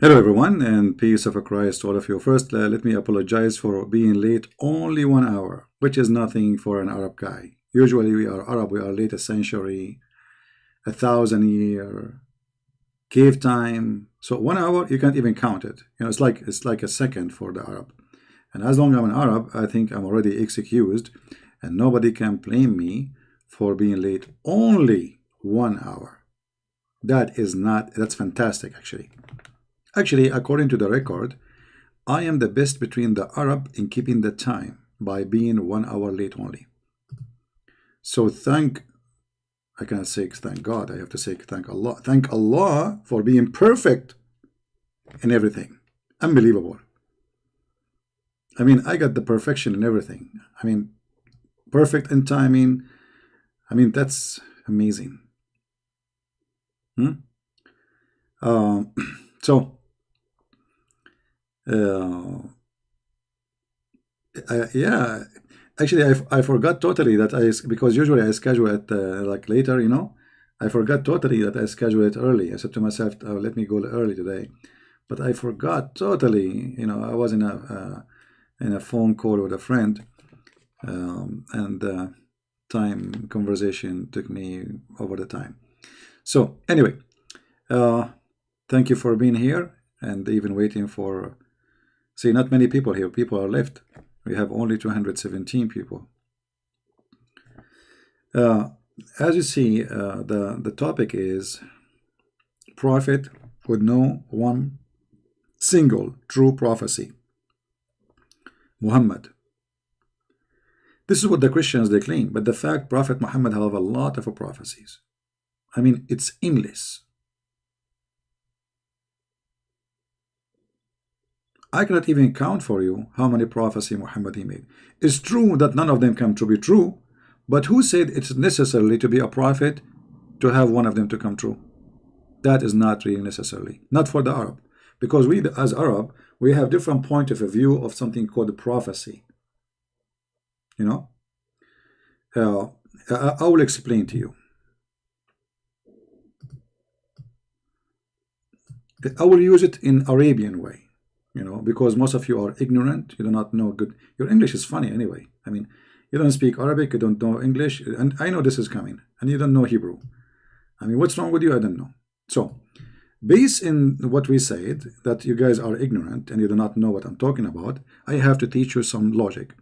Hello everyone, and peace of Christ to all of you. First, let me apologize for being late only 1 hour, which is nothing for an Arab guy. Usually we are Arab, we are late a century, 1,000 year, cave time. So 1 hour, you can't even count it. It's like a second for the Arab. And as long as I'm an Arab, I think I'm already excused, and nobody can blame me for being late only 1 hour. That's fantastic actually. Actually, according to the record, I am the best between the Arab in keeping the time by being 1 hour late only. So I cannot say thank God, I have to say thank Allah. Thank Allah for being perfect in everything. Unbelievable. I mean, I got the perfection in everything. I mean, perfect in timing. I mean, that's amazing. So, yeah, actually, I forgot totally that because usually I schedule it like later, I forgot totally that I schedule it early. I said to myself, oh, let me go early today, but I forgot totally. I was in a phone call with a friend, and time conversation took me over the time. So anyway, thank you for being here and even waiting for. See, not many people here. People are left. We have only 217 people. As you see, the topic is prophet with no one single true prophecy. Muhammad. This is what the Christians they claim, but the fact Prophet Muhammad have a lot of prophecies. I mean, it's endless. I cannot even count for you how many prophecies Muhammad he made. It's true that none of them come to be true, but who said it's necessarily to be a prophet to have one of them to come true? That is not really necessarily. Not for the Arab. Because we, as Arab, we have different point of view of something called prophecy. I will explain to you. I will use it in Arabian way. Because most of you are ignorant, you do not know good. Your English is funny anyway. I mean, you don't speak Arabic, you don't know English, and I know this is coming, and you don't know Hebrew. I mean, what's wrong with you? I don't know. So, based in what we said, that you guys are ignorant and you do not know what I'm talking about, I have to teach you some logic.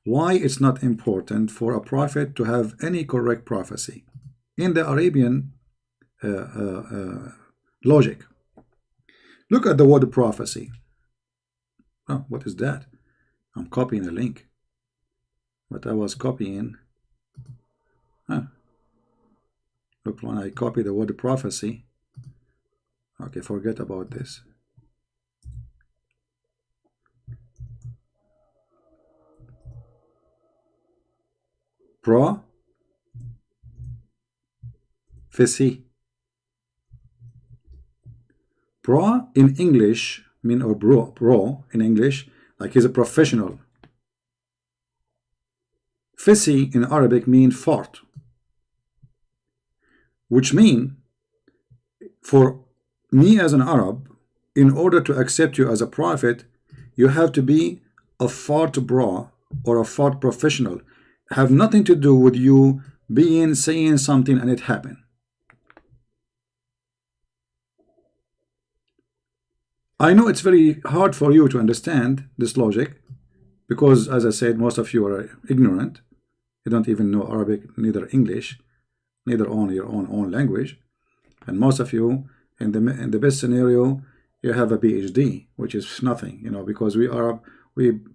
Why it's not important for a prophet to have any correct prophecy in the Arabian logic. Look at the word prophecy. Oh, what is that? I'm copying a link. But I was copying. Look, when I copy the word prophecy. Okay, forget about this. Prophecy. Pro in English mean, or bro in English, like he's a professional. Fisi in Arabic mean fart, which mean for me as an Arab, in order to accept you as a prophet, you have to be a fart bro or a fart professional. Have nothing to do with you saying something and it happened. I know it's very hard for you to understand this logic because, as I said, most of you are ignorant. You don't even know Arabic, neither English, neither on your own language. And most of you, in the best scenario, you have a PhD, which is nothing, because we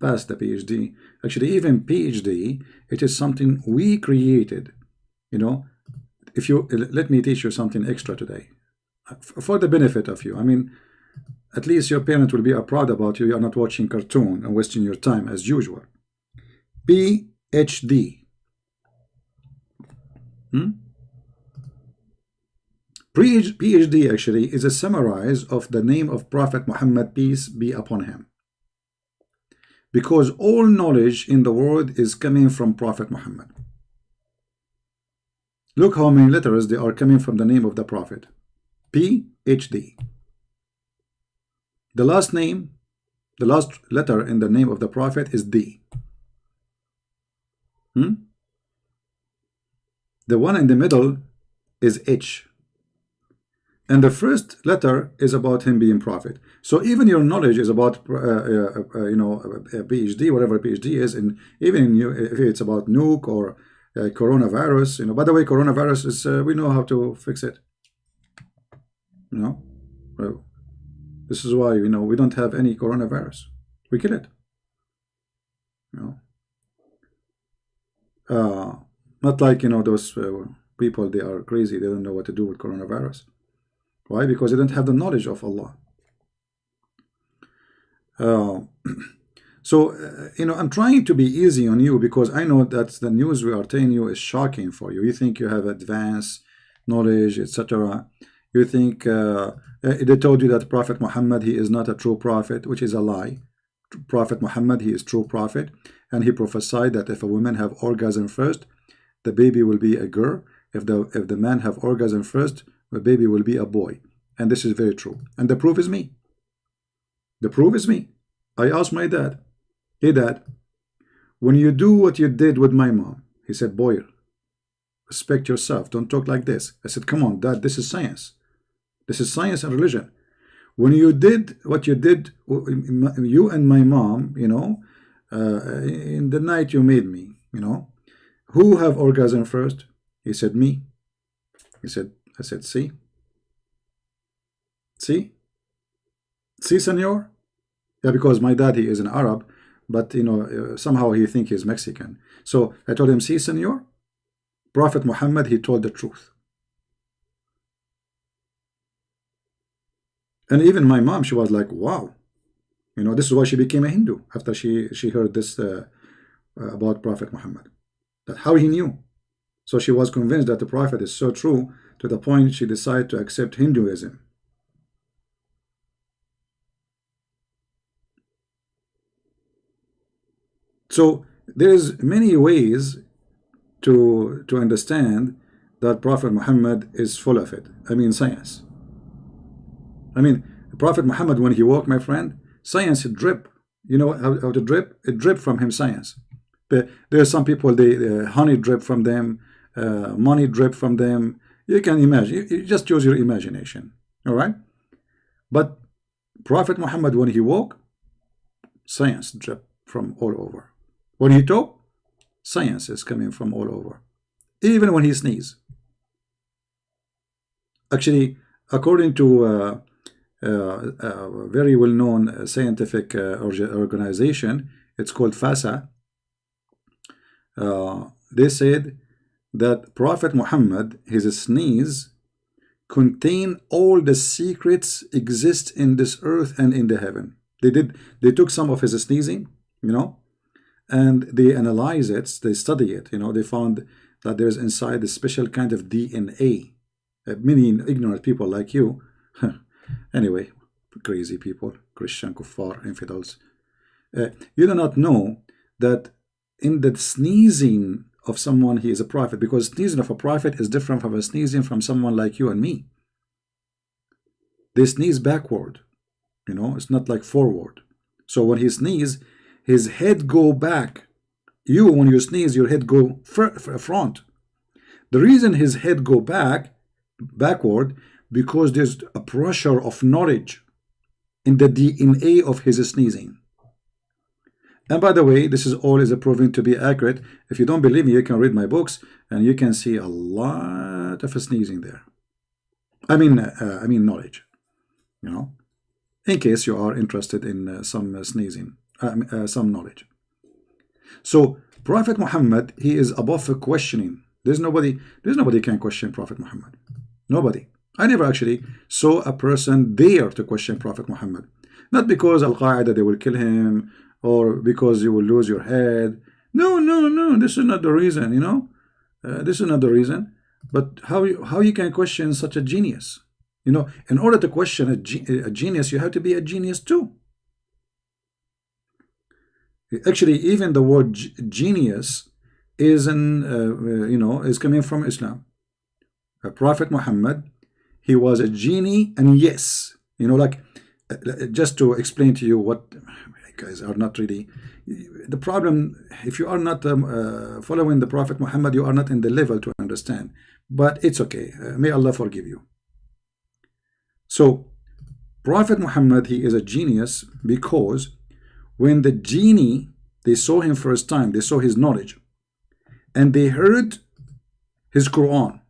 passed the PhD. Actually, even PhD, it is something we created. If you let me teach you something extra today, for the benefit of you. I mean, at least your parents will be proud about you. You are not watching cartoon and wasting your time as usual. PhD. PhD actually is a summarize of the name of Prophet Muhammad, peace be upon him. Because all knowledge in the world is coming from Prophet Muhammad. Look how many letters they are coming from the name of the Prophet. PhD. The last name, the last letter in the name of the prophet is D. The one in the middle is H. And the first letter is about him being prophet. So even your knowledge is about, a PhD, whatever PhD is, and even in you, if it's about nuke or coronavirus, by the way, coronavirus is, we know how to fix it. This is why, we don't have any coronavirus. We kill it. Not like, those people, they are crazy. They don't know what to do with coronavirus. Why? Because they don't have the knowledge of Allah. I'm trying to be easy on you because I know that the news we are telling you is shocking for you. You think you have advanced knowledge, etc. You think they told you that Prophet Muhammad, he is not a true prophet, which is a lie. Prophet Muhammad, he is true prophet, and he prophesied that if a woman have orgasm first, the baby will be a girl. If the man have orgasm first, the baby will be a boy. And this is very true. And the proof is me. The proof is me. I asked my dad, hey dad, when you do what you did with my mom, he said, boy, respect yourself. Don't talk like this. I said, come on, dad, this is science. This is science and religion. When you did what you did, you and my mom, in the night you made me, who have orgasm first? He said, me. I said, see? See? See, senor? Yeah, because my dad, he is an Arab, but, somehow he think he's Mexican. So I told him, see, senor? Prophet Muhammad, he told the truth. And even my mom, she was like, wow. This is why she became a Hindu after she heard this about Prophet Muhammad. That how he knew. So she was convinced that the Prophet is so true to the point she decided to accept Hinduism. So there's many ways to understand that Prophet Muhammad is full of it. I mean, science. Prophet Muhammad, when he walked, my friend, science drip. You know how to drip? It drip from him, science. But there are some people, they honey drip from them, money drip from them. You can imagine. You just use your imagination. All right? But Prophet Muhammad, when he walked, science drip from all over. When he talk, science is coming from all over. Even when he sneeze. Actually, according to a very well-known scientific organization, it's called FASA. They said that Prophet Muhammad, his sneeze, contain all the secrets exist in this earth and in the heaven. They took some of his sneezing, and they analyze it, they study it, they found that there's inside a special kind of DNA. Many ignorant people like you, anyway, crazy people, Christian, kuffar, infidels, you do not know that in the sneezing of someone, he is a prophet, because sneezing of a prophet is different from a sneezing from someone like you and me. They sneeze backward, it's not like forward. So when he sneezes, his head go back. When you sneeze, your head go front. The reason his head go backward, because there's a pressure of knowledge in the DNA of his sneezing. And by the way, this is all proven to be accurate. If you don't believe me, you can read my books, and you can see a lot of sneezing there. I mean knowledge. In case you are interested in some sneezing, some knowledge. So Prophet Muhammad, he is above questioning. There's nobody can question Prophet Muhammad. Nobody. I never actually saw a person dare to question Prophet Muhammad. Not because Al-Qaeda, they will kill him, or because you will lose your head. No. This is not the reason, this is not the reason. But how you can question such a genius? In order to question a genius, you have to be a genius too. Actually, even the word genius is is coming from Islam. Prophet Muhammad, he was a genie, and yes, like just to explain to you what guys are not really the problem. If you are not following the Prophet Muhammad, you are not in the level to understand, but it's okay. May Allah forgive you. So Prophet Muhammad, he is a genius, because when the genie, they saw him first time, they saw his knowledge, and they heard his Quran,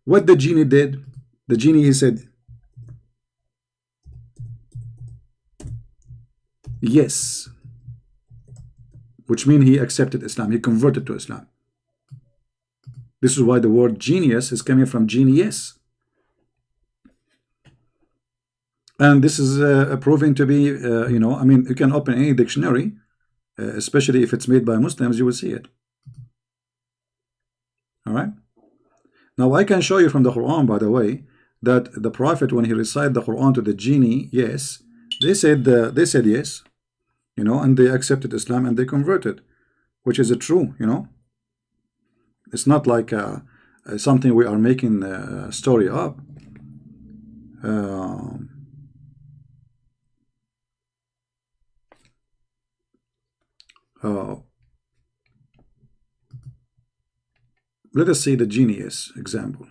what the genie did, the genie, he said yes, which means he accepted Islam, he converted to Islam. This is why the word genius is coming from genius. And this is proven to be, you know, I mean, you can open any dictionary, especially if it's made by Muslims, you will see it. All right. Now, I can show you from the Quran, by the way, that the Prophet, when he recited the Quran to the genie, yes, they said yes, you know, and they accepted Islam and they converted, which is true, you know. It's not like something we are making a story up. Let us see the genius example.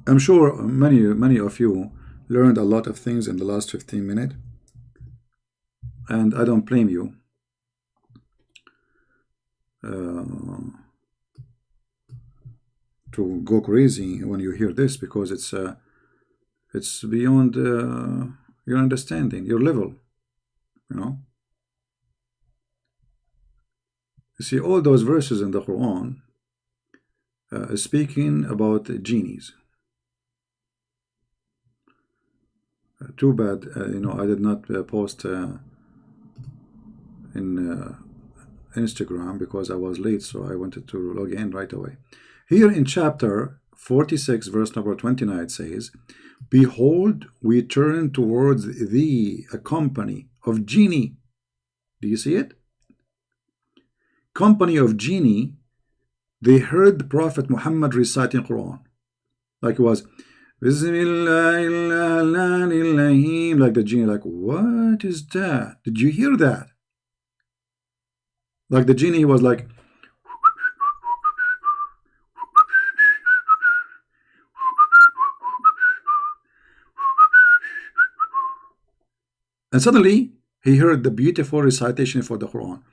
I'm sure many of you learned a lot of things in the last 15 minutes, and I don't blame you. To go crazy when you hear this, because it's beyond your understanding, your level, you know. You see, all those verses in the Quran speaking about genies. Too bad, you know, I did not post in Instagram because I was late, so I wanted to log in right away. Here in chapter 46, verse number 29, it says, "Behold, we turn towards thee a company of genii." Do you see it? Company of genii. They heard the Prophet Muhammad reciting Quran, like it was Bismillahirrahmanirrahim, like the genie, like, what is that? Did you hear that? Like the genie was like, and suddenly he heard the beautiful recitation for the Quran.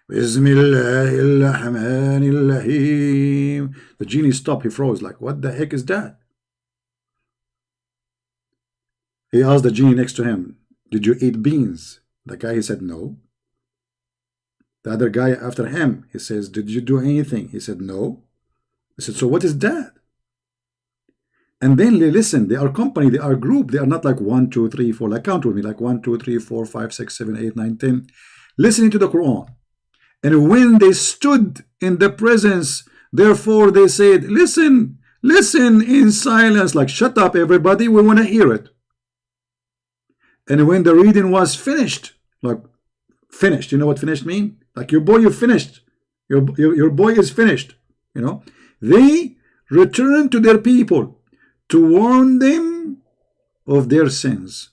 Bismillahirrahmanirrahim. The genie stopped, he froze, like, what the heck is that? He asked the genie next to him, did you eat beans? The guy, he said, no. The other guy after him, he says, did you do anything? He said, no. He said, so what is that? And then they listen, they are company, they are group, they are not like 1, 2, 3, 4, like count with me, like 1, 2, 3, 4, 5, 6, 7, 8, 9, 10, listening to the Quran. And when they stood in the presence, therefore they said, listen, listen in silence, like, shut up everybody, we want to hear it. And when the reading was finished, like, finished, you know what finished mean? Like, your boy, you finished. Your boy is finished, you know. They returned to their people to warn them of their sins.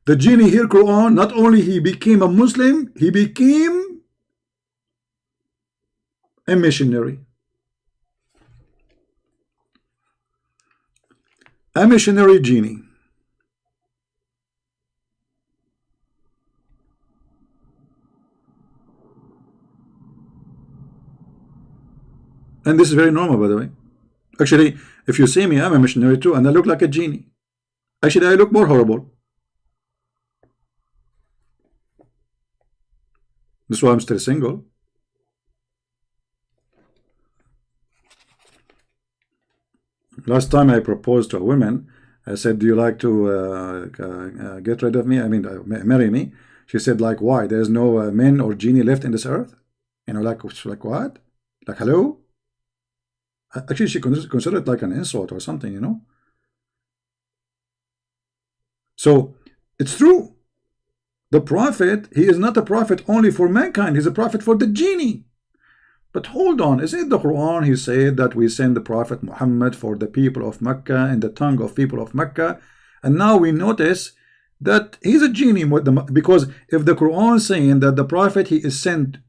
The genie hear Quran, not only he became a Muslim, he became a missionary. A missionary genie. And this is very normal, by the way. Actually, if you see me, I'm a missionary too, and I look like a genie. Actually, I look more horrible. That's why I'm still single. Last time I proposed to a woman, I said, do you like to get rid of me? I mean, marry me? She said, like, why? There's no men or genie left in this earth? You know, like what? Like, hello? Actually, she considered it like an insult or something, you know? So, it's true. The prophet, he is not a prophet only for mankind, he's a prophet for the genie. But hold on, is it the Quran he said that we send the Prophet Muhammad for the people of Mecca in the tongue of people of Mecca? And now we notice that he's a genie, because if the Quran saying that the prophet he is sent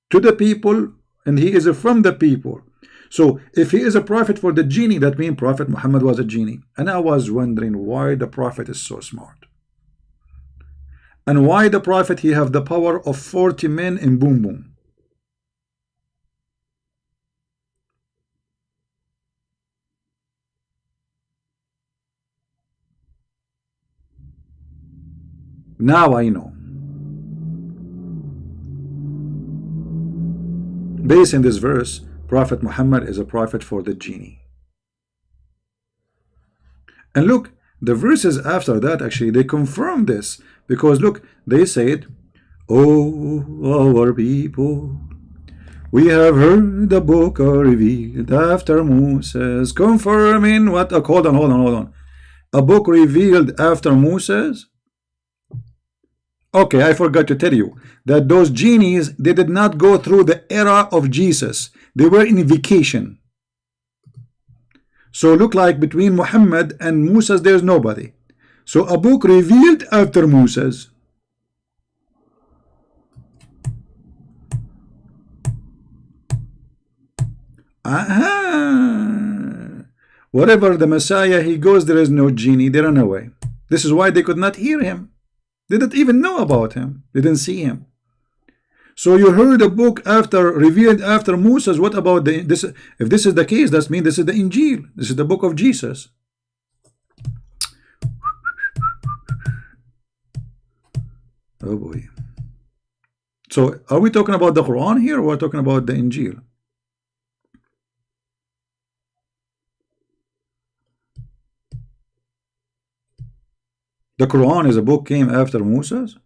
to the people and he is from the people, so if he is a prophet for the genie, that means Prophet Muhammad was a genie. And I was wondering why the prophet is so smart, and why the prophet he have the power of 40 men in boom boom. Now I know. Based in this verse, Prophet Muhammad is a prophet for the genie. And look, the verses after that, actually, they confirm this. Because look, they said, "Oh, our people, we have heard the book revealed after Moses," confirming what? Hold on. A book revealed after Moses? Okay, I forgot to tell you that those genies, they did not go through the era of Jesus. They were in vacation. So look like between Muhammad and Moses, there's nobody. So a book revealed after Moses. Wherever the Messiah he goes, there is no genie. They run away. This is why they could not hear him. They didn't even know about him. They didn't see him. So you heard a book after revealed after Moses. What about this? If this is the case, that means this is the Injil. This is the book of Jesus. Oh boy. So are we talking about the Quran here, or are we talking about the Injil? The Quran is a book came after Moses?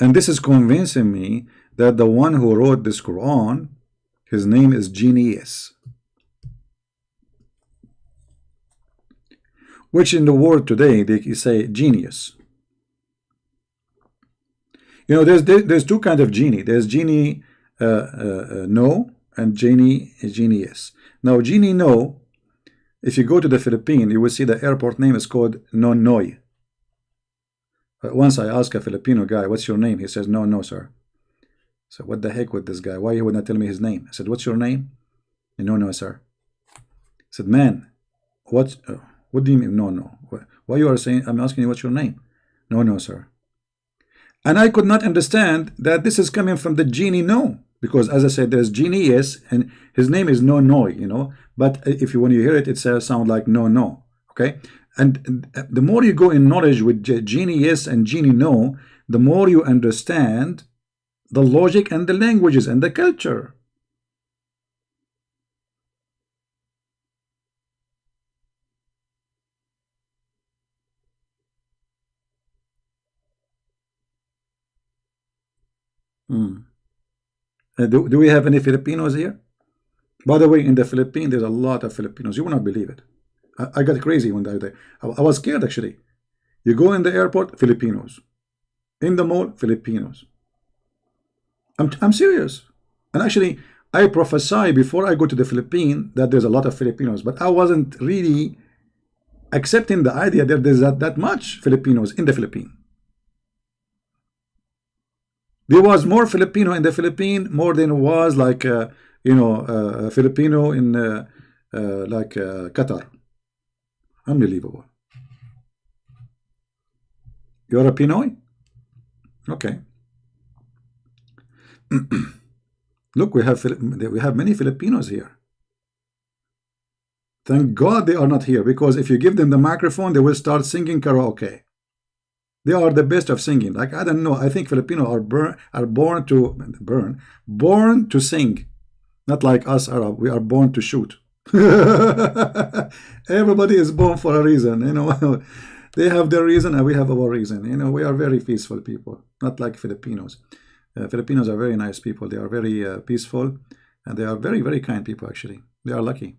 And this is convincing me that the one who wrote this Quran, his name is Genius. Which in the world today, they say genius. You know, there's two kinds of genie. There's genie no, and genius. Now, genie no, if you go to the Philippines, you will see the airport name is called Nonoy. Once I asked a Filipino guy, "What's your name?" He says, "No, sir." So what the heck with this guy? Why he would not tell me his name? I said, "What's your name?" "No, sir." I said, "Man, what do you mean no? Why you are saying, I'm asking you what's your name?" No, sir." And I could not understand that this is coming from the genie no, because as I said, there's genie yes, and his name is no, you know. But if you when you hear it, it sound like no. Okay. And the more you go in knowledge with genie yes and genie no, the more you understand the logic and the languages and the culture. Do we have any Filipinos here? By the way, in the Philippines, there's a lot of Filipinos. You will not believe it. I got crazy one day. I was scared, actually. You go in the airport, Filipinos. In the mall, Filipinos. I'm serious. And actually, I prophesy before I go to the Philippines that there's a lot of Filipinos. But I wasn't really accepting the idea that there's that much Filipinos in the Philippines. There was more Filipino in the Philippines, more than was like Filipino in Qatar. Unbelievable. You're a Pinoy? Okay. Look, we have many Filipinos here. Thank God they are not here, because if you give them the microphone, they will start singing karaoke. They are the best of singing. Like, I don't know. I think Filipinos are born to sing. Not like us Arab. We are born to shoot. Everybody is born for a reason. You know, they have their reason and we have our reason. You know, we are very peaceful people. Not like Filipinos. Filipinos are very nice people. They are very peaceful, and they are very, very kind people. Actually, they are lucky.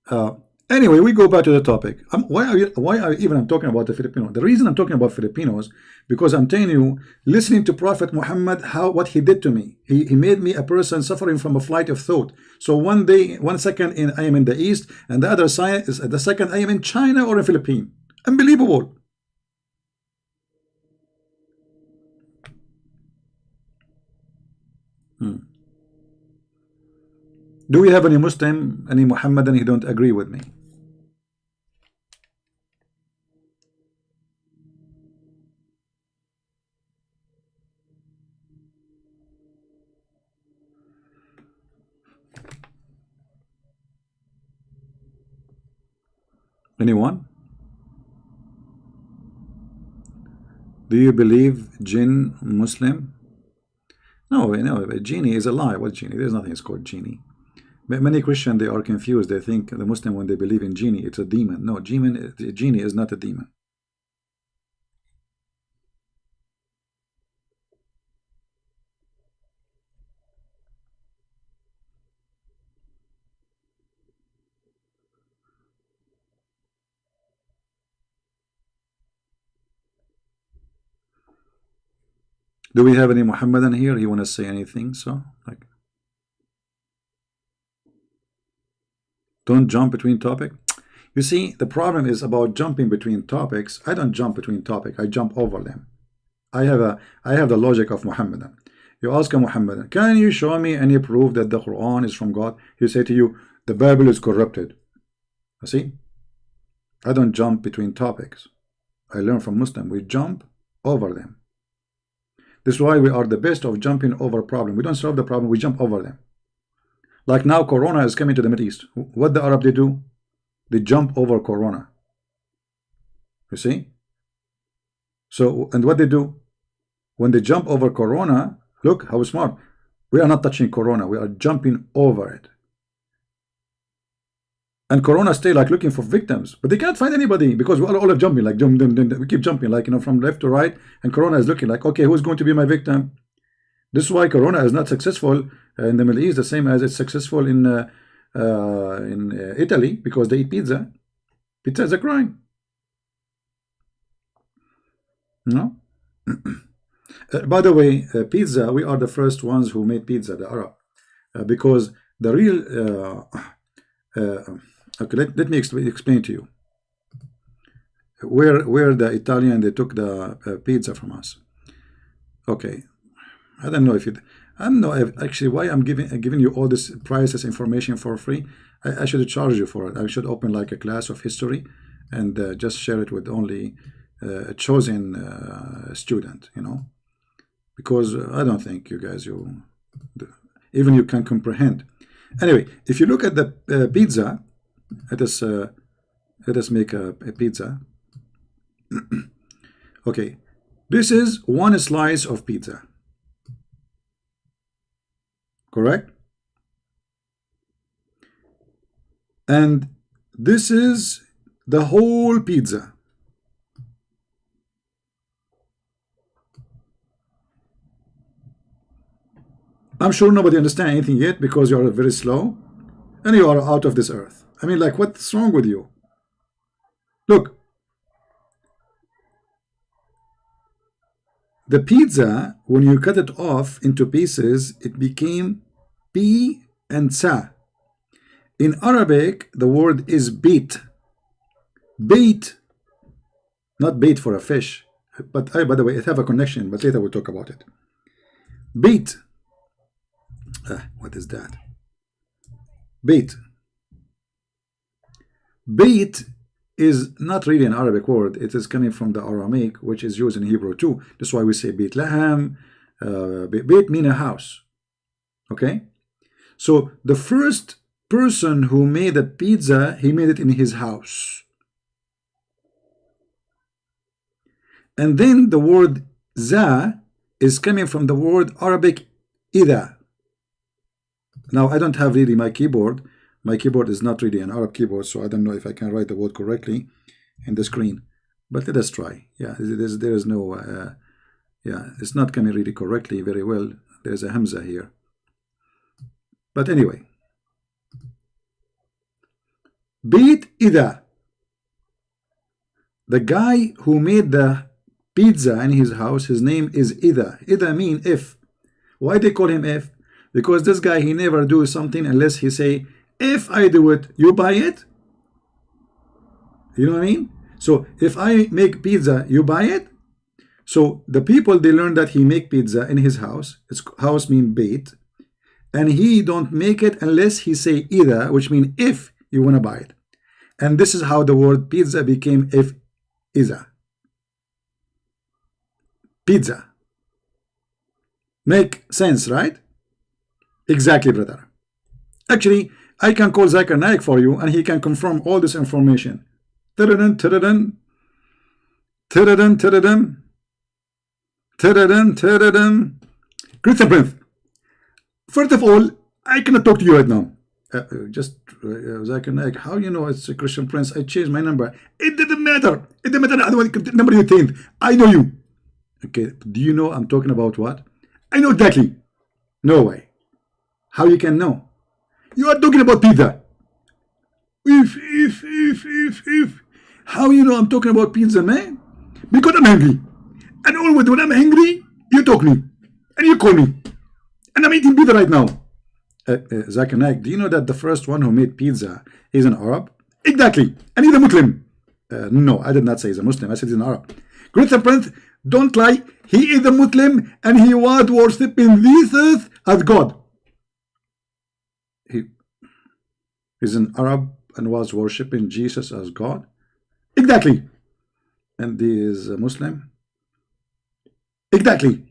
Uh, anyway, we go back to the topic. Why are even I'm talking about the Filipino? The reason I'm talking about Filipinos, because I'm telling you, listening to Prophet Muhammad, what he did to me. He made me a person suffering from a flight of thought. So one day, 1 second I am in the East, and the other side is the second I am in China or in Philippines. Unbelievable. Do we have any Muslim, any Muhammadan who don't agree with me? Anyone? Do you believe jinn Muslim? No, no, genie is a lie. What genie? There's nothing is called genie. Many Christians, they are confused. They think the Muslim, when they believe in genie, it's a demon. No, genie is not a demon. Do we have any Muhammadan here? You want to say anything? So, like, don't jump between topics. You see, the problem is about jumping between topics. I don't jump between topics. I jump over them. I have the logic of Muhammadan. You ask a Muhammadan, can you show me any proof that the Quran is from God? He say to you, the Bible is corrupted. You see, I don't jump between topics. I learn from Muslim. We jump over them. This is why we are the best of jumping over problem. We don't solve the problem, we jump over them. Like now, Corona is coming to the Middle East. What the Arab they do? They jump over Corona. You see? So, and what they do? When they jump over Corona, look how smart. We are not touching Corona. We are jumping over it. And Corona stay like looking for victims, but they can't find anybody because we all are jumping like we keep jumping like from left to right, and Corona is looking like, okay, who's going to be my victim? This is why Corona is not successful in the Middle East, the same as it's successful in Italy, because they eat pizza. Pizza is a crime. No. By the way, pizza. We are the first ones who made pizza, the Arab, because the real. Okay, let me explain to you where the Italian they took the pizza from us. Okay, I don't know if it. I don't know if actually why I'm giving you all this priceless information for free. I should charge you for it. I should open like a class of history and just share it with only a chosen student, you know, because I don't think you guys even you can comprehend. Anyway, if you look at the pizza. Let us make a pizza. Okay, this is one slice of pizza, correct? And this is the whole pizza. I'm sure nobody understands anything yet because you are very slow and you are out of this earth. I mean, like, what's wrong with you? Look, the pizza, when you cut it off into pieces, it became P and sa. In Arabic, the word is bait. Bait, not bait for a fish. But by the way, it have a connection, but later we'll talk about it. Bait. What is that? Bait. Bait is not really an Arabic word. It is coming from the Aramaic, which is used in Hebrew too. That's why we say Beit Laham. Beit mean a house. Okay? So the first person who made a pizza, he made it in his house. And then the word za is coming from the word Arabic ida. Now, I don't have really my keyboard. My keyboard is not really an Arab keyboard, so I don't know if I can write the word correctly in the screen. But let us try. Yeah, there is no, yeah, it's not coming really correctly very well. There's a Hamza here. But anyway. Beit Ida. The guy who made the pizza in his house, his name is Ida. Ida mean if. Why they call him if? Because this guy, he never do something unless he say, if I do it, you buy it. You know what I mean? So if I make pizza, you buy it. So the people, they learn that he make pizza in his house. His house mean beit, and he don't make it unless he say either, which mean if you want to buy it. And this is how the word pizza became if Iza. Pizza. Make sense, right? Exactly, brother. Actually, I can call Zakir Naik for you, and he can confirm all this information. Tadadun, tadadun. Tadadun, tadadun. Tadadun, tadadun. Christian Prince. First of all, I cannot talk to you right now. Zakir Naik, how you know it's a Christian Prince? I changed my number. It didn't matter. It didn't matter. I don't want the number you changed. I know you. Okay, do you know I'm talking about what? I know exactly. No way. How you can know? You are talking about pizza. If. How you know I'm talking about pizza, man? Because I'm hungry. And always when I'm hungry, you talk me. And you call me. And I'm eating pizza right now. Zakir Naik, do you know that the first one who made pizza is an Arab? Exactly. And he's a Muslim. No, I did not say he's a Muslim. I said he's an Arab. Christian Prince, don't lie. He is a Muslim and he was worshipping Jesus as God. He is an Arab and was worshipping Jesus as God? Exactly. And he is a Muslim? Exactly.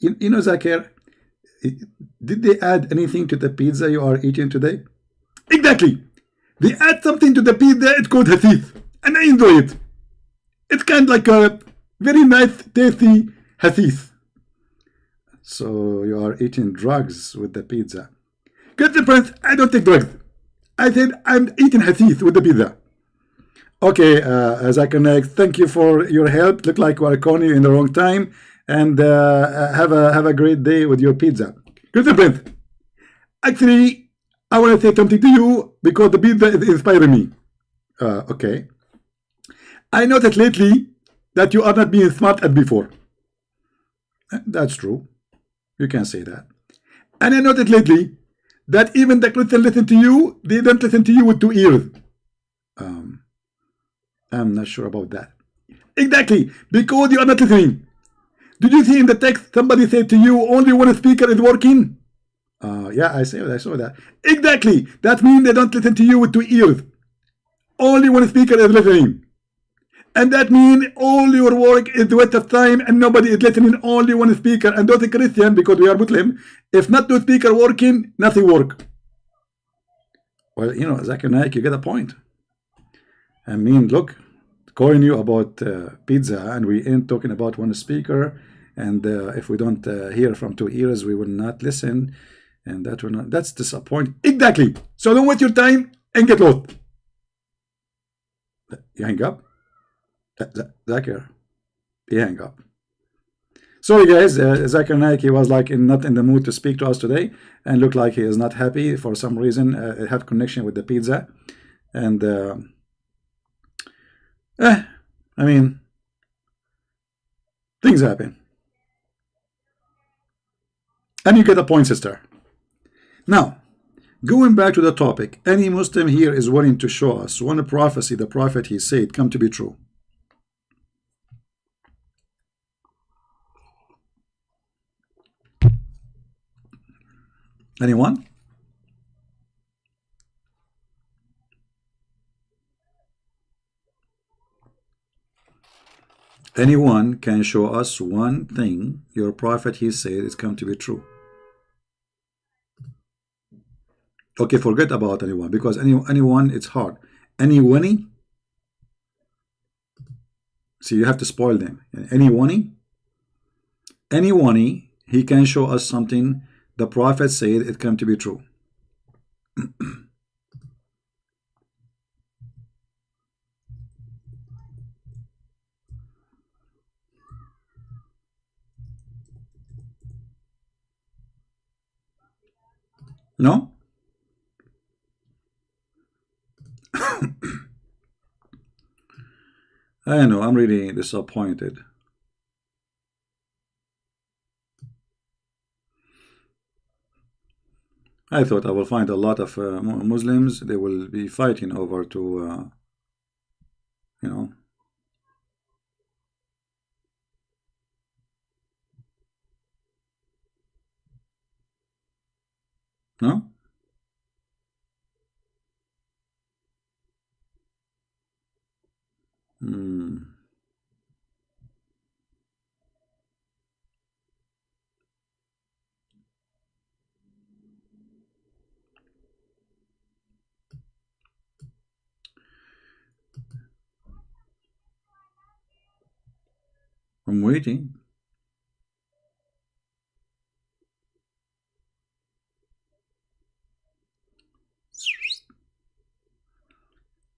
You know, Zakir, did they add anything to the pizza you are eating today? Exactly. They add something to the pizza. It's called hadith, and I enjoy it. It's kind of like a very nice, tasty hadith. So you are eating drugs with the pizza. Christian Prince, I don't take drugs. I said I'm eating hadith with the pizza. Okay, Zakir Naik, thank you for your help. Look like we're calling you in the wrong time. And have a great day with your pizza. Christian Prince, actually, I want to say something to you because the pizza is inspiring me. Okay. I noticed lately that you are not being smart as before. That's true. You can say that. And I noticed lately that even the Christians listen to you, they don't listen to you with 2 ears. I'm not sure about that. Exactly, because you are not listening. Did you see in the text somebody said to you only one speaker is working? Yeah, I saw that. Exactly. That means they don't listen to you with 2 ears. Only one speaker is listening. And that means all your work is the waste of time and nobody is listening, only one speaker. And those are Christian, because we are Muslim. If not 2 speakers working, nothing work. Well, you know, Zakir Naik, you get a point. I mean, look, calling you about pizza and we ain't talking about one speaker. And if we don't hear from 2 ears, we will not listen, and that will not. That's disappointing. Exactly. So don't waste your time and get lost. You hang up, Zakir. He hang up. Sorry, guys. Zakir Naik, he was like not in the mood to speak to us today, and looked like he is not happy for some reason. Have connection with the pizza, and I mean, things happen. And you get a point, sister. Now, going back to the topic, any Muslim here is willing to show us one prophecy the prophet he said come to be true. Anyone? Anyone can show us one thing your prophet he said is come to be true. Okay, forget about anyone, because anyone, it's hard. Anyone? See, you have to spoil them. Anyone? Anyone, he can show us something the prophet said it come to be true. No? I know, I'm really disappointed. I thought I will find a lot of Muslims. They will be fighting over to, you know, no? Hmm. I'm waiting.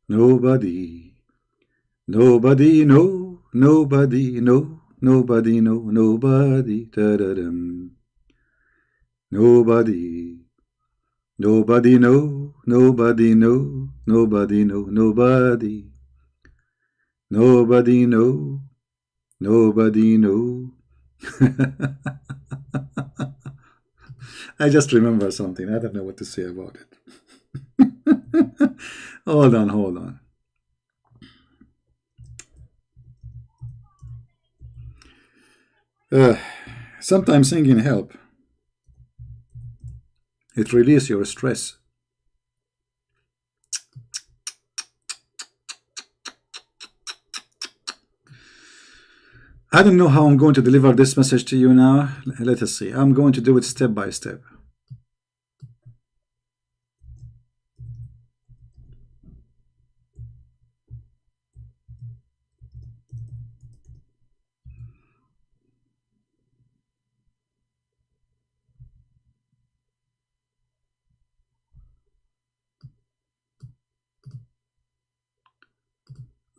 Nobody, nobody, no, nobody, no, nobody, no, nobody, da-da-dum. Nobody, nobody, no, nobody, no, nobody, no, nobody, nobody, no, nobody, no. I just remember something. I don't know what to say about it. Hold on, hold on. Uh, Sometimes singing help. It releases your stress. I don't know how I'm going to deliver this message to you now. Let us see. I'm going to do it step by step.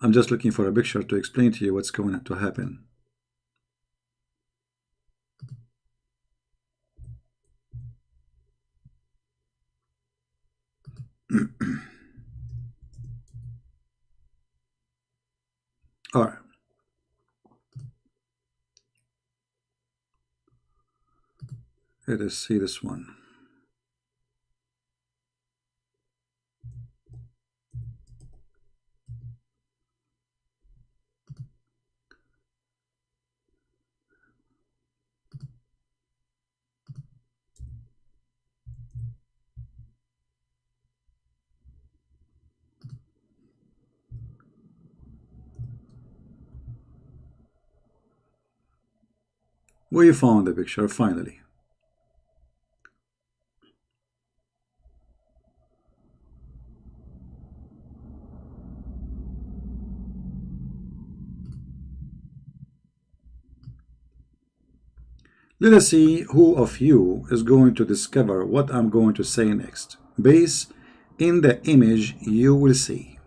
I'm just looking for a picture to explain to you what's going to happen. All right. Let us see this one. We found the picture finally. Let us see who of you is going to discover what I'm going to say next. Based in the image you will see.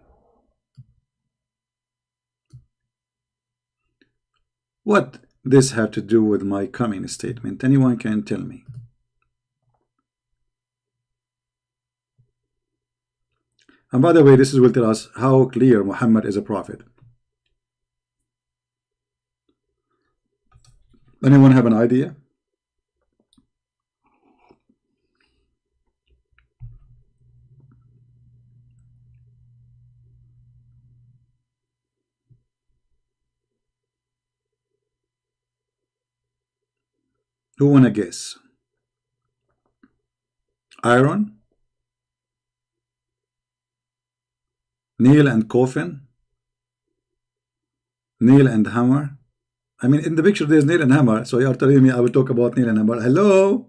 What this have to do with my coming statement? Anyone can tell me. And by the way, this will tell us how clear Muhammad is a prophet. Anyone have an idea? Who wanna guess? Iron? Nail and coffin? Nail and hammer? I mean, in the picture there's nail and hammer, so you are telling me I will talk about nail and hammer. Hello?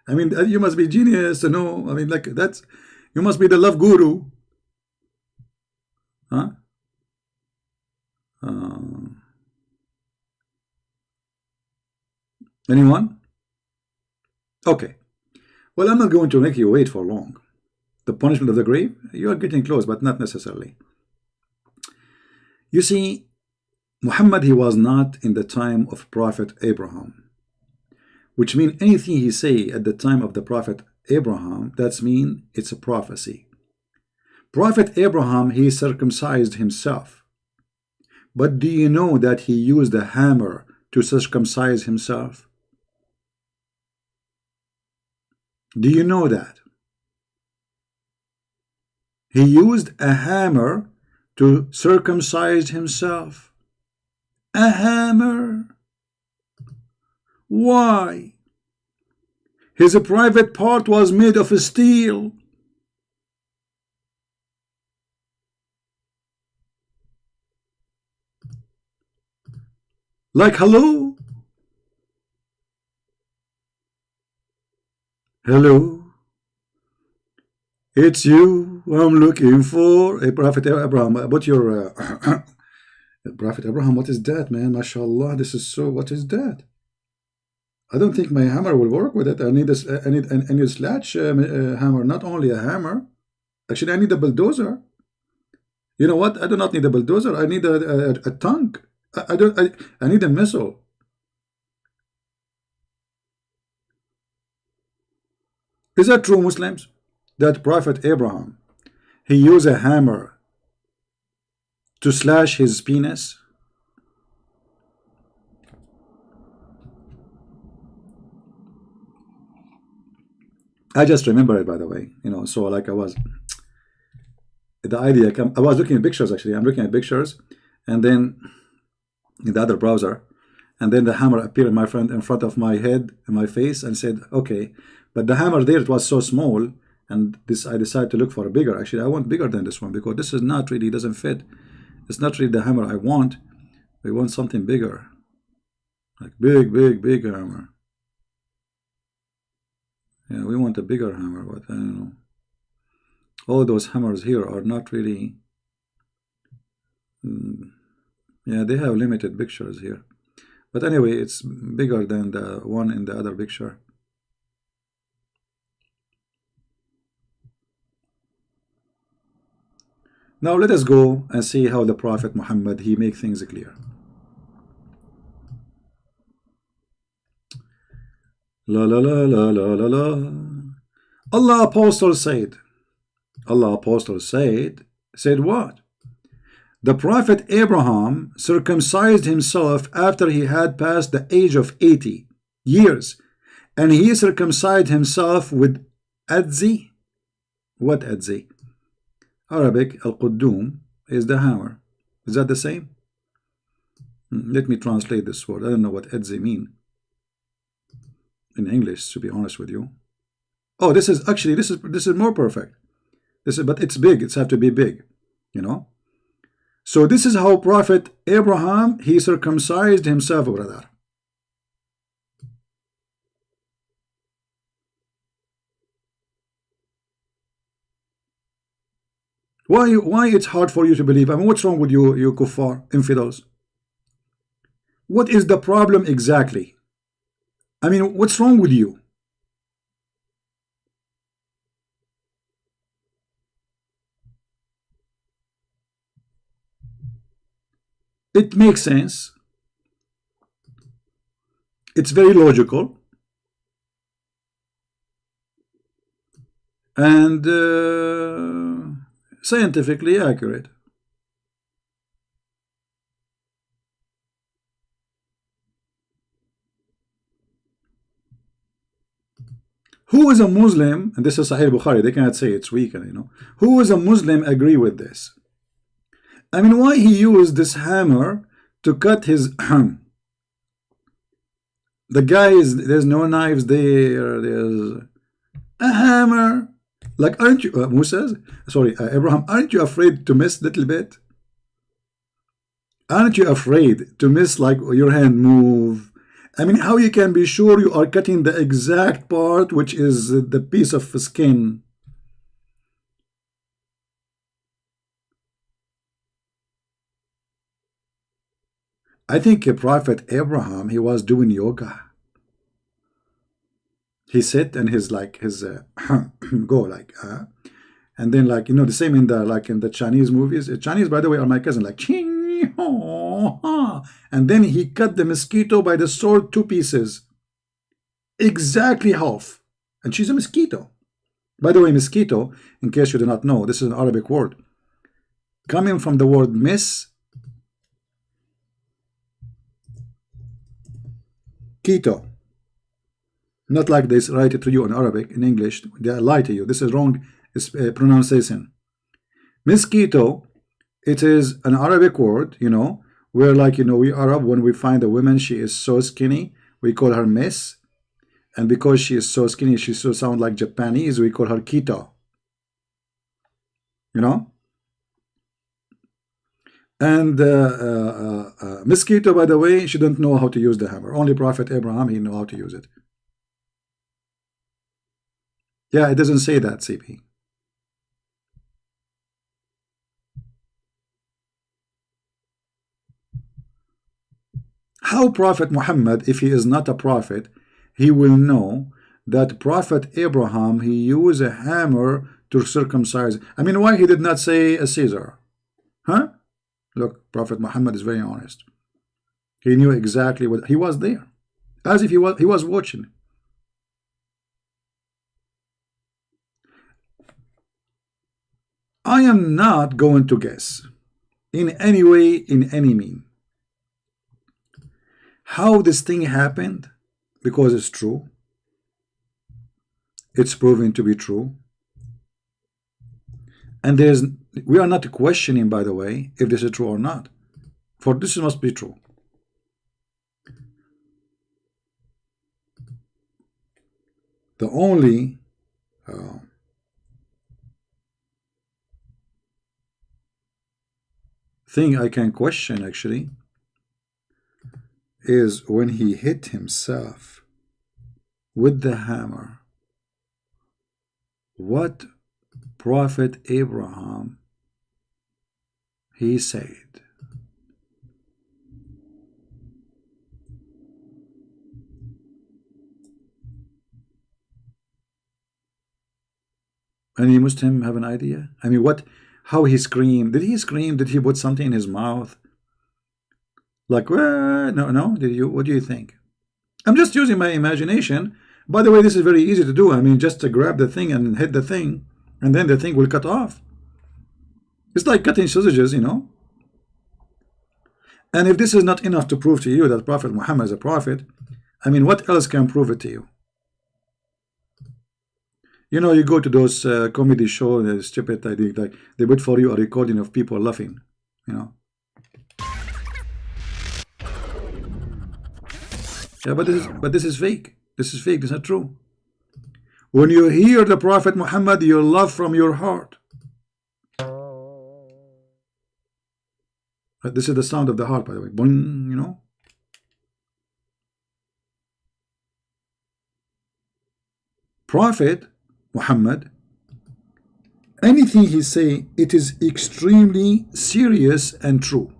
I mean, you must be genius to know. I mean, like, that's, you must be the love guru. Huh? Anyone? Okay. Well, I'm not going to make you wait for long. The punishment of the grave? You are getting close, but not necessarily. You see, Muhammad, he was not in the time of Prophet Abraham, which means anything he say at the time of the Prophet Abraham, that's mean it's a prophecy. Prophet Abraham, he circumcised himself. But do you know that he used a hammer to circumcise himself? Do you know that? He used a hammer to circumcise himself. A hammer. Why? His private part was made of steel. Like, hello? Hello? It's you I'm looking for. A Prophet Abraham. What your Prophet Abraham, what is that, man? MashaAllah, this is so, what is that? I don't think my hammer will work with it. I need a sledge hammer, not only a hammer. Actually, I need a bulldozer. You know what? I do not need a bulldozer. I need a tank. I need a missile. Is that true, Muslims? That Prophet Abraham, he used a hammer to slash his penis? I just remember it, by the way. You know, so like I was, the idea, I was looking at pictures, actually. I'm looking at pictures, and then in the other browser, and then the hammer appeared in front of my head and my face, and said, okay. But the hammer there, it was so small, and this I decided to look for a bigger. Actually, I want bigger than this one, because this is not really, doesn't fit. It's not really the hammer I want. We want something bigger, like big hammer. Yeah, we want a bigger hammer, but I don't know. All those hammers here are not really. Yeah, they have limited pictures here. But anyway, it's bigger than the one in the other picture. Now let us go and see how the Prophet Muhammad, he make things clear. La la la la la la la. Allah Apostle said what? The Prophet Abraham circumcised himself after he had passed the age of 80 years, and he circumcised himself with Adze. What Adze? Arabic, al-Quddum is the hammer. Is that the same? Let me translate this word. I don't know what Adze mean in English, to be honest with you. Oh, this is actually, this is more perfect. But it's big. It's have to be big, you know. So this is how Prophet Abraham, he circumcised himself, brother. Why it's hard for you to believe? I mean, what's wrong with you kuffar, infidels? What is the problem exactly? I mean, what's wrong with you? It makes sense. It's very logical. And scientifically accurate. Who is a Muslim, and this is Sahih Bukhari, they cannot say it's weak, you know. Who is a Muslim agree with this? I mean, why he used this hammer to cut his the guy is, there's no knives there, there's a hammer. Like, aren't you, Abraham, aren't you afraid to miss a little bit? Aren't you afraid to miss, like, your hand move? I mean, how you can be sure you are cutting the exact part, which is the piece of skin? I think Prophet Abraham, he was doing yoga. He sit and his go like and then, like, you know, the same in the, like, in the Chinese movies. Chinese, by the way, are my cousin, like ching ho ha, and then he cut the mosquito by the sword 2 pieces, exactly half, and she's a mosquito. By the way, mosquito, in case you do not know, this is an Arabic word coming from the word miss Keto. Not like this, write it to you in Arabic, in English. They lie to you. This is wrong pronunciation. Mosquito, it is an Arabic word, where like, we Arab, when we find a woman, she is so skinny, we call her Miss. And because she is so skinny, she so sound like Japanese, we call her Keto. And mosquito, by the way, she don't know how to use the hammer. Only Prophet Abraham, he know how to use it. Yeah, it doesn't say that, CP. How Prophet Muhammad, if he is not a prophet, he will know that Prophet Abraham, he used a hammer to circumcise. I mean, why he did not say a Caesar? Huh? Look, Prophet Muhammad is very honest. He knew exactly what he was there, as if he was watching. I am not going to guess in any way, in any mean, how this thing happened, because it's true. It's proven to be true. And we are not questioning, by the way, if this is true or not. For this must be true. The only thing I can question, actually, is when he hit himself with the hammer. What Prophet Abraham he said. Any Muslim have an idea? I mean, how he screamed? Did he scream? Did he put something in his mouth? Like, no. Did you? What do you think? I'm just using my imagination. By the way, this is very easy to do. I mean, just to grab the thing and hit the thing, and then the thing will cut off. It's like cutting sausages, And if this is not enough to prove to you that Prophet Muhammad is a prophet, I mean, what else can prove it to you? You go to those comedy shows, stupid, I think, like they put for you a recording of people laughing, Yeah, but this is fake. This is fake. This is not true. When you hear the Prophet Muhammad, you love from your heart. This is the sound of the heart, by the way. Boing, Prophet Muhammad, anything he say, it is extremely serious and true.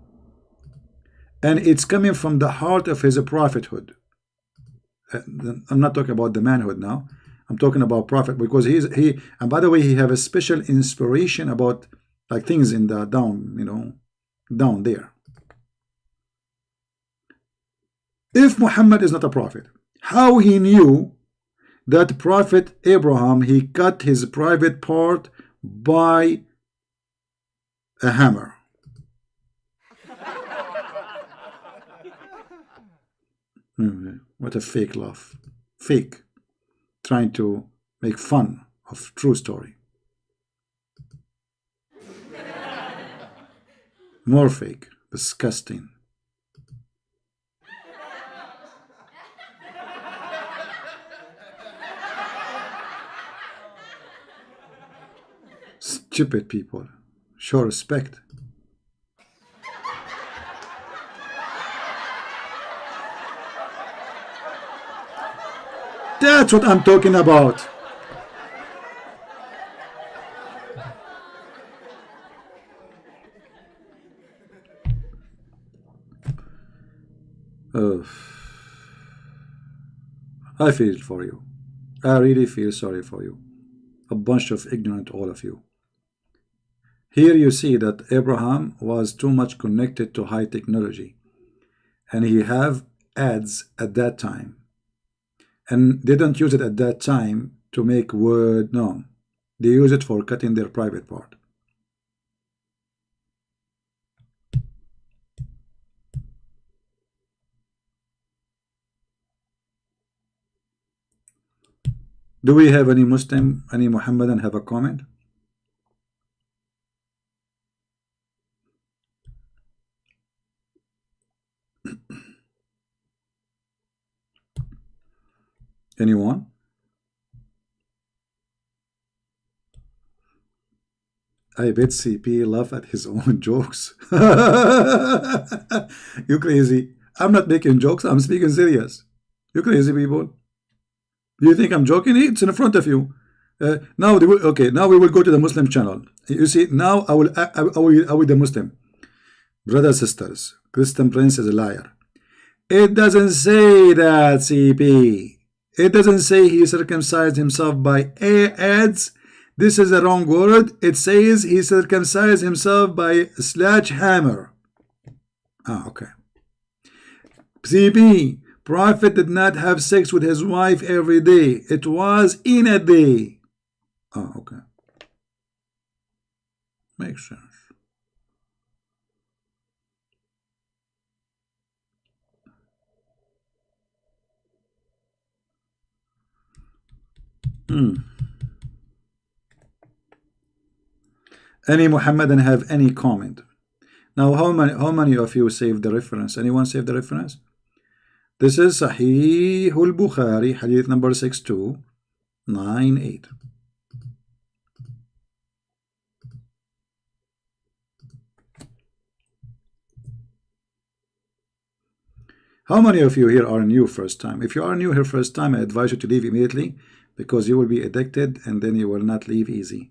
And it's coming from the heart of his prophethood. I'm not talking about the manhood now. I'm talking about prophet, because and by the way, he have a special inspiration about like things in the down there. If Muhammad is not a prophet, how he knew that Prophet Abraham, he cut his private part by a hammer? What a fake laugh. Fake. Trying to make fun of true story. More fake. Disgusting. Stupid people. Show respect. That's what I'm talking about. I feel for you. I really feel sorry for you. A bunch of ignorant, all of you. Here you see that Abraham was too much connected to high technology. And he have Adze at that time. And they don't use it at that time to make wood, no. They use it for cutting their private part. Do we have any Muslim, any Muhammadan have a comment? Anyone? I bet CP laugh at his own jokes. You crazy. I'm not making jokes. I'm speaking serious. You crazy people. Do you think I'm joking? It's in front of you. Now, okay. Now we will go to the Muslim channel. You see, now I will the Muslim. Brothers, sisters, Christian Prince is a liar. It doesn't say that, CP. It doesn't say he circumcised himself by Adze. This is the wrong word. It says he circumcised himself by sledgehammer. Ah, okay. CP, Prophet did not have sex with his wife every day. It was in a day. Oh, okay. Makes sense. Any Muhammadan have any comment? Now, how many of you saved the reference? Anyone saved the reference? This is Sahih al-Bukhari, hadith number 6298. How many of you here are new first time? If you are new here first time, I advise you to leave immediately, because you will be addicted and then you will not leave easy.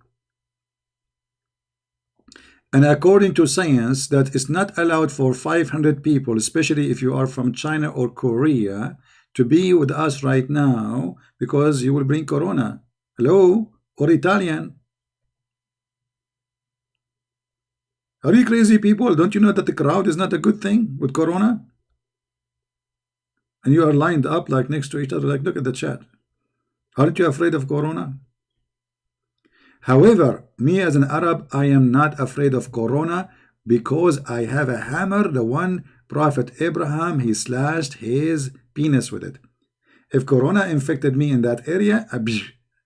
And according to science, that is not allowed for 500 people, especially if you are from China or Korea, to be with us right now, because you will bring corona. Hello? Or Italian. Are you crazy people? Don't you know that the crowd is not a good thing with corona? And you are lined up like next to each other, like look at the chat. Aren't you afraid of corona? However, me as an Arab, I am not afraid of corona, because I have a hammer, the one Prophet Abraham, he slashed his penis with it. If corona infected me in that area,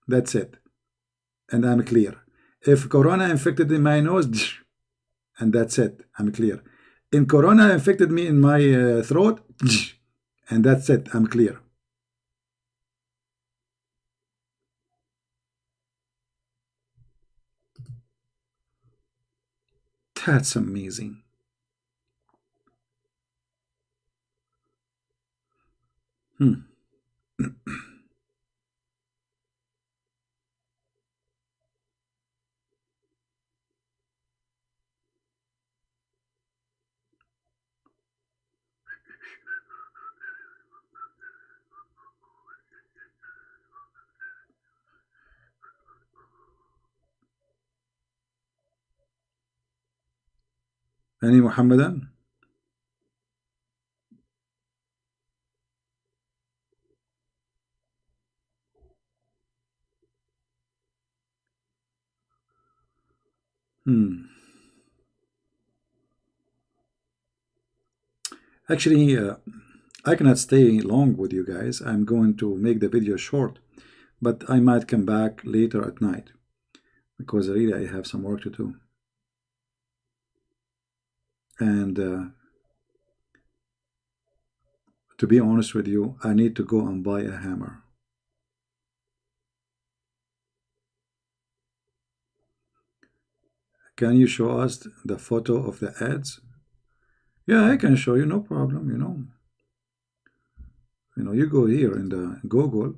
that's it. And I'm clear. If corona infected in my nose, and that's it, I'm clear. In corona infected me in my throat, and that's it, I'm clear. That's amazing. Any Muhammadan? Actually, I cannot stay long with you guys. I'm going to make the video short, but I might come back later at night, because really I have some work to do. And to be honest with you, I need to go and buy a hammer. Can you show us the photo of the ads? Yeah, I can show you, no problem, you know. You know, you go here in the Google.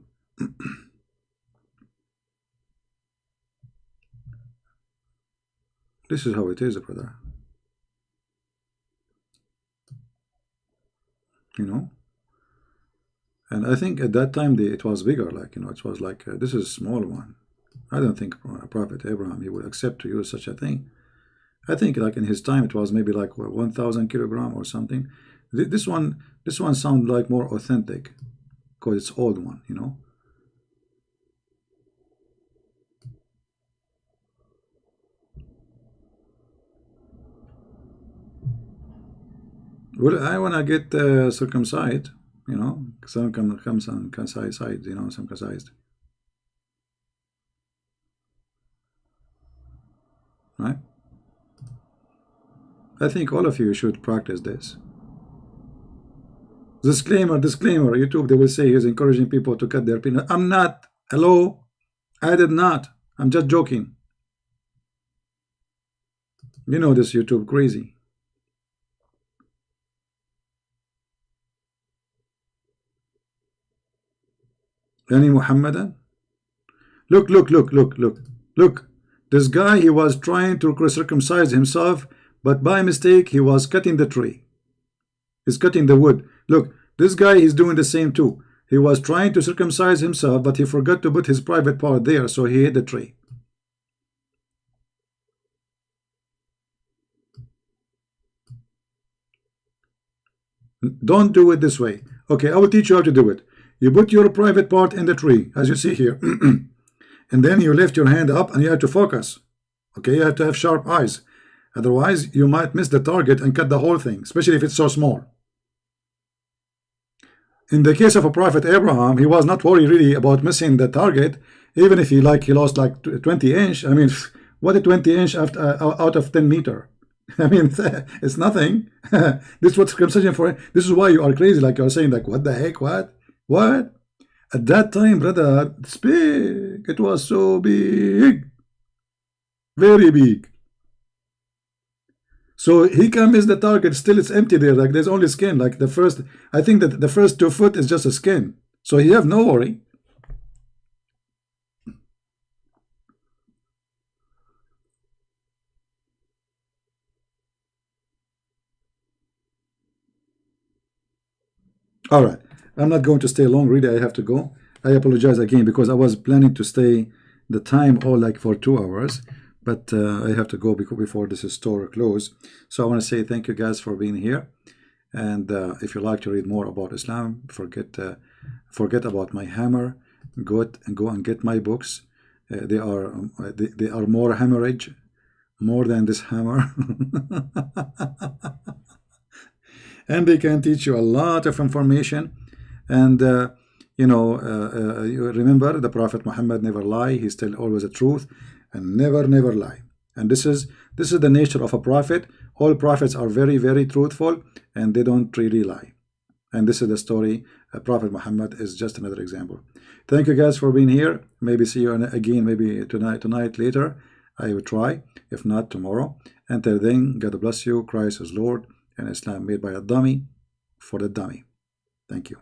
This is how it is, brother. You know? And I think at that time it was bigger, like, you know, it was like, this is a small one. I don't think Prophet Abraham, he would accept to use such a thing. I think like in his time it was maybe like 1,000 kilogram or something. This one sounds like more authentic, because it's old one, you know. Well, I wanna get circumcised, you know, circumcised, you know, circumcised. right? I think all of you should practice this. Disclaimer, disclaimer. YouTube, they will say he's encouraging people to cut their penis. I'm not. Hello? I did not. I'm just joking. You know this YouTube crazy. Any Muhammadan? Look, look, look, look, look, look. This guy, he was trying to circumcise himself, but by mistake, he was cutting the tree. He's cutting the wood. Look, this guy is doing the same too. He was trying to circumcise himself, but he forgot to put his private part there, so he hit the tree. Don't do it this way. Okay, I will teach you how to do it. You put your private part in the tree, as you see here. And then you lift your hand up and you have to focus. Okay, you have to have sharp eyes. Otherwise, you might miss the target and cut the whole thing, especially if it's so small. In the case of a prophet Abraham, he was not worried really about missing the target, even if he lost like 20 inch. I mean, what a 20 inch out of 10 meter. I mean, it's nothing. This is what circumcision for. This is why you are crazy, like you're saying, like, what the heck, what? At that time, brother, it's big. It was so big. Very big. So he can miss the target, still it's empty there, like there's only skin. Like the first, I think that the first 2 foot is just a skin. So he have no worry. All right, I'm not going to stay long, really. I have to go. I apologize again because I was planning to stay the time all like for 2 hours, but I have to go before this store close. So I want to say thank you guys for being here. And if you like to read more about Islam, forget about my hammer. Go and get my books. They are more hemorrhage, more than this hammer. And they can teach you a lot of information. And you remember the Prophet Muhammad never lie. He's still always the truth and never lie. And this is the nature of a prophet. All prophets are very, very truthful and they don't really lie. And this is the story. Prophet Muhammad is just another example. Thank you guys for being here. Maybe see you again, maybe tonight later. I will try, if not tomorrow. Until then, God bless you. Christ is Lord, and Islam made by a dummy for the dummy. Thank you.